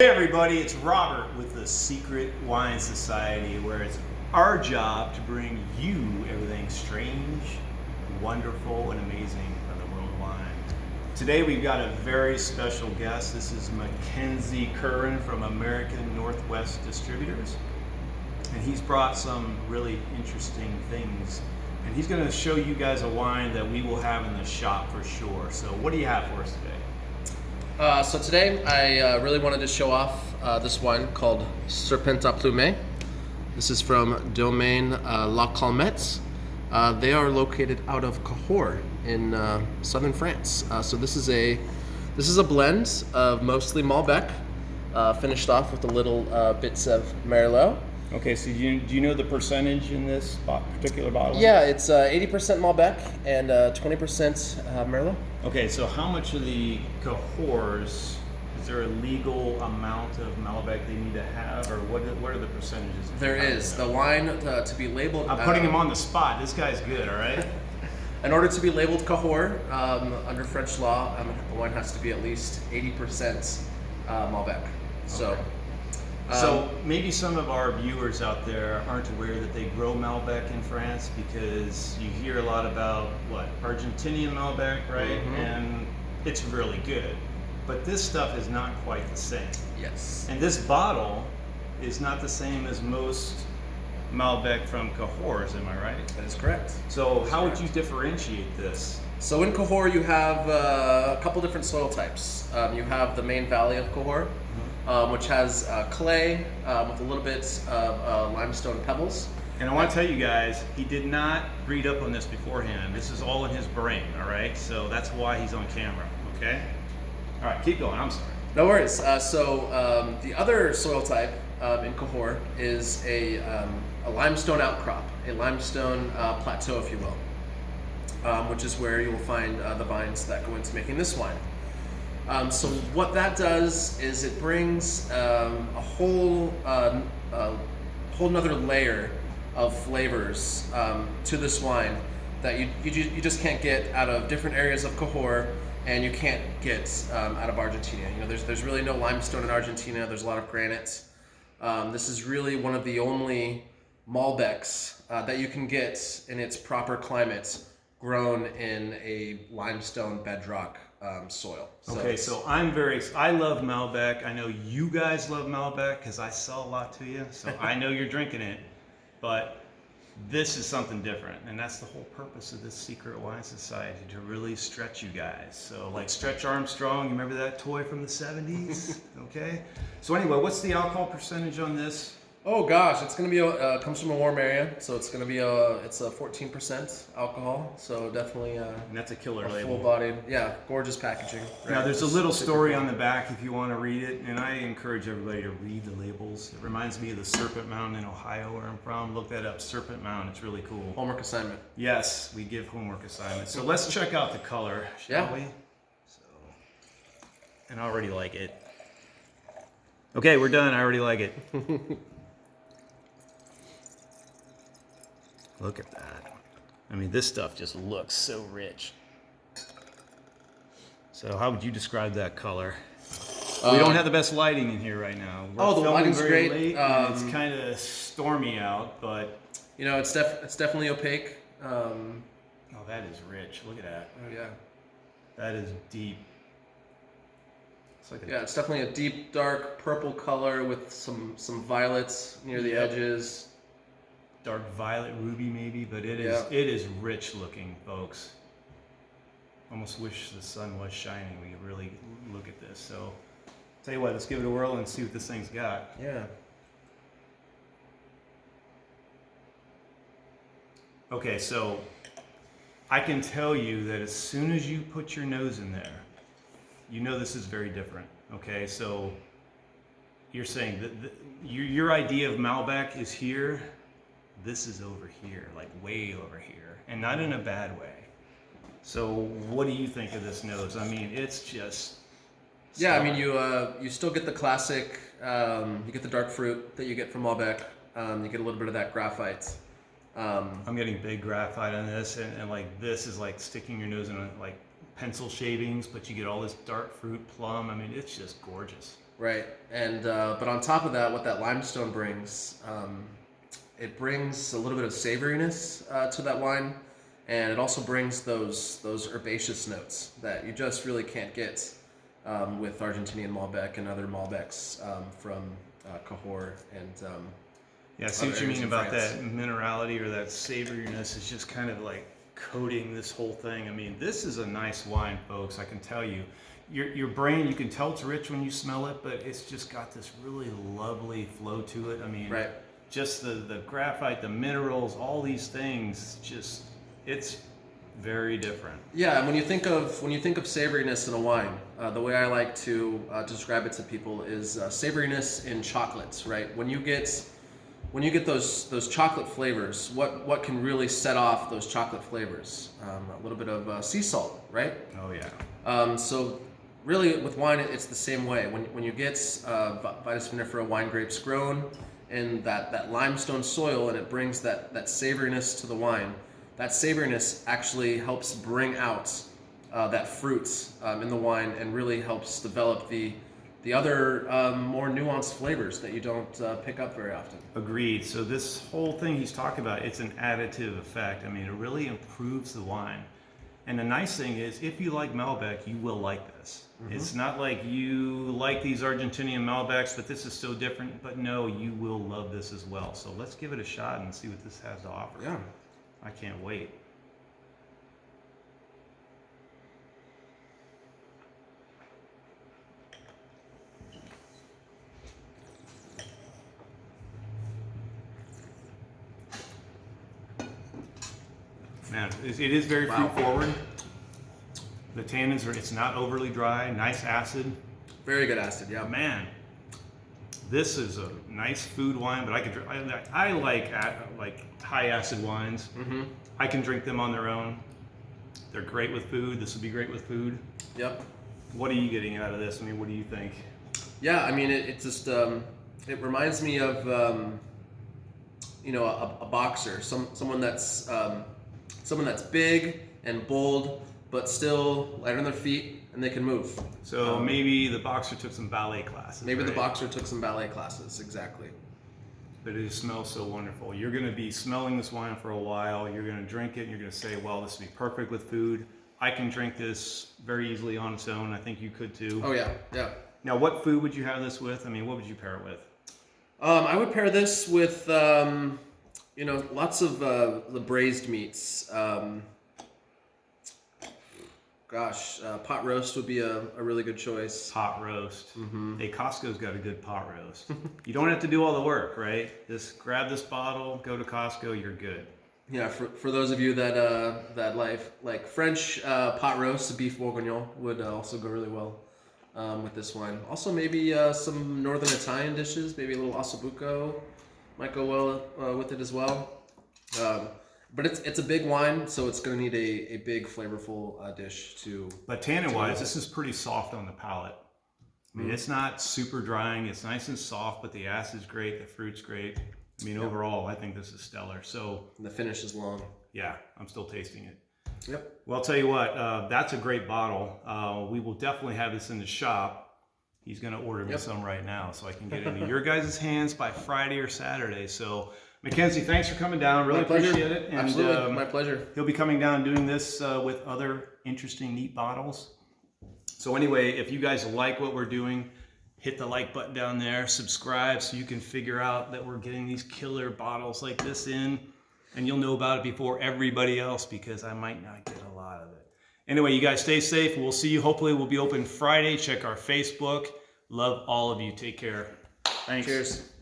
Hey everybody, it's Robert with the Secret Wine Society, where it's our job to bring you everything strange, wonderful, and amazing from the world of wine. Today we've got a very special guest. This is Mackenzie Curran from American Northwest Distributors, and he's brought some really interesting things. And he's going to show you guys a wine that we will have in the shop for sure. So what do you have for us today? So today I really wanted to show off this wine called Serpent à Plumes. This is from Domaine La Calmette. They are located out of Cahors in southern France. So this is a blend of mostly Malbec, finished off with a little bits of Merlot. Okay, so do you know the percentage in this particular bottle? Yeah, it's 80% Malbec and 20% Merlot. Okay, so how much of the Cahors, is there a legal amount of Malbec they need to have, or what are the percentages? There is. The wine to be labeled... I'm putting him on the spot. This guy's good, all right? In order to be labeled Cahors, under French law, the wine has to be at least 80% Malbec. So. Okay. So maybe some of our viewers out there aren't aware that they grow Malbec in France, because you hear a lot about Argentinian Malbec, right? Mm-hmm. And it's really good, but this stuff is not quite the same. Yes. And this bottle is not the same as most Malbec from Cahors, am I right? That is correct. So how would you differentiate this? So in Cahors you have a couple different soil types. You have the main valley of Cahors, which has clay with a little bit of limestone pebbles. And I want to tell you guys, he did not read up on this beforehand. This is all in his brain, all right? So that's why he's on camera, okay? All right, keep going, I'm sorry. No worries. So the other soil type in Cahors is a limestone outcrop, a limestone plateau, if you will, which is where you will find the vines that go into making this wine. So what that does is it brings a whole nother layer of flavors to this wine that you just can't get out of different areas of Cahors, and you can't get out of Argentina. You know, there's really no limestone in Argentina. There's a lot of granite. This is really one of the only Malbecs that you can get in its proper climate, grown in a limestone bedrock soil. Okay, so I love Malbec. I know you guys love Malbec because I sell a lot to you, so I know you're drinking it, but this is something different, and that's the whole purpose of this Secret Wine Society, to really stretch you guys. So like Stretch Armstrong, you remember that toy from the 70s? Okay, so anyway, what's the alcohol percentage on this? Oh gosh, it's gonna be comes from a warm area, so it's gonna be it's a 14% alcohol. So definitely and that's a killer label. Full-bodied, yeah, gorgeous packaging. Right? Now there's a little story on the back if you want to read it, and I encourage everybody to read the labels. It reminds me of the Serpent Mountain in Ohio, where I'm from. Look that up, Serpent Mountain. It's really cool. Homework assignment. Yes, we give homework assignments. So let's check out the color, shall we? So, and I already like it. Okay, we're done. I already like it. Look at that. I mean, this stuff just looks so rich. So how would you describe that color? We don't have the best lighting in here right now. The lighting's great. Late, and it's kind of stormy out, but... You know, it's definitely opaque. Oh, that is rich. Look at that. Oh, yeah. That is deep. It's like it's definitely a deep, dark purple color with some violets near the edges. Dark violet ruby maybe, but it is rich looking, folks. Almost wish the sun was shining. We could really look at this. So tell you what, let's give it a whirl and see what this thing's got. Yeah. Okay, so I can tell you that as soon as you put your nose in there, you know this is very different. Okay, so you're saying that your idea of Malbec is here. This is over here, like way over here, and not in a bad way. So what do you think of this nose? I mean, it's just... Yeah, I mean, you still get the classic, you get the dark fruit that you get from Malbec. You get a little bit of that graphite. I'm getting big graphite on this, and like this is like sticking your nose in like pencil shavings, but you get all this dark fruit plum. I mean, it's just gorgeous. Right, and but on top of that, what that limestone brings, it brings a little bit of savoriness to that wine, and it also brings those herbaceous notes that you just really can't get with Argentinian Malbec and other Malbecs from Cahors and Yeah, I see what other you areas mean in about France. that minerality or that savoriness. It's just kind of like coating this whole thing. I mean, this is a nice wine, folks. I can tell you. Your brain, you can tell it's rich when you smell it, but it's just got this really lovely flow to it. I mean, Right. just the graphite, the minerals, all these things, just it's very different. Yeah, and when you think of savoriness in a wine, the way I like to describe it to people is savoriness in chocolates. Right, when you get those chocolate flavors, what can really set off those chocolate flavors? A little bit of sea salt, right? Oh yeah. So really, with wine, it's the same way. When you get Vitis vinifera wine grapes grown in that limestone soil, and it brings that savoriness to the wine. That savoriness actually helps bring out that fruit in the wine, and really helps develop the other more nuanced flavors that you don't pick up very often. Agreed. So this whole thing he's talking about, it's an additive effect. I mean, it really improves the wine. And the nice thing is, if you like Malbec, you will like this. Mm-hmm. It's not like you like these Argentinian Malbecs, but this is so different. But no, you will love this as well. So let's give it a shot and see what this has to offer. Yeah. I can't wait. Man, it is very fruit forward. The tannins are, it's not overly dry, nice acid. Very good acid, yeah. Man, this is a nice food wine, but I could drink, I like high acid wines. Mm-hmm. I can drink them on their own. They're great with food. This would be great with food. Yep. What are you getting out of this? I mean, what do you think? Yeah, I mean, it just it reminds me of a boxer, someone that's big and bold, but still light on their feet, and they can move. So maybe the boxer took some ballet classes. Maybe right? the boxer took some ballet classes, exactly. But it just smells so wonderful. You're going to be smelling this wine for a while. You're going to drink it, and you're going to say, well, this would be perfect with food. I can drink this very easily on its own. I think you could too. Oh, yeah, yeah. Now, what food would you have this with? I mean, what would you pair it with? I would pair this with, lots of the braised meats. Pot roast would be a really good choice. Pot roast. Mm-hmm. Hey, Costco's got a good pot roast. You don't have to do all the work, right? Just grab this bottle, go to Costco, you're good. Yeah, for those of you that like French pot roast, beef bourguignon would also go really well with this wine. Also, maybe some northern Italian dishes, maybe a little ossobuco might go well with it as well. But it's a big wine, so it's going to need a big flavorful dish to. But tannin-wise, this is pretty soft on the palate. I mean, it's not super drying. It's nice and soft, but the acid's great. The fruit's great. I mean, overall, I think this is stellar. So and the finish is long. Yeah, I'm still tasting it. Yep. Well, I'll tell you what, that's a great bottle. We will definitely have this in the shop. He's going to order me some right now so I can get it into your guys' hands by Friday or Saturday. So, Mackenzie, thanks for coming down. Really appreciate it. And, absolutely, my pleasure. He'll be coming down doing this with other interesting, neat bottles. So anyway, if you guys like what we're doing, hit the like button down there, subscribe so you can figure out that we're getting these killer bottles like this in, and you'll know about it before everybody else because I might not get a lot of it. Anyway, you guys stay safe. We'll see you. Hopefully we'll be open Friday. Check our Facebook. Love all of you. Take care. Thanks. Cheers.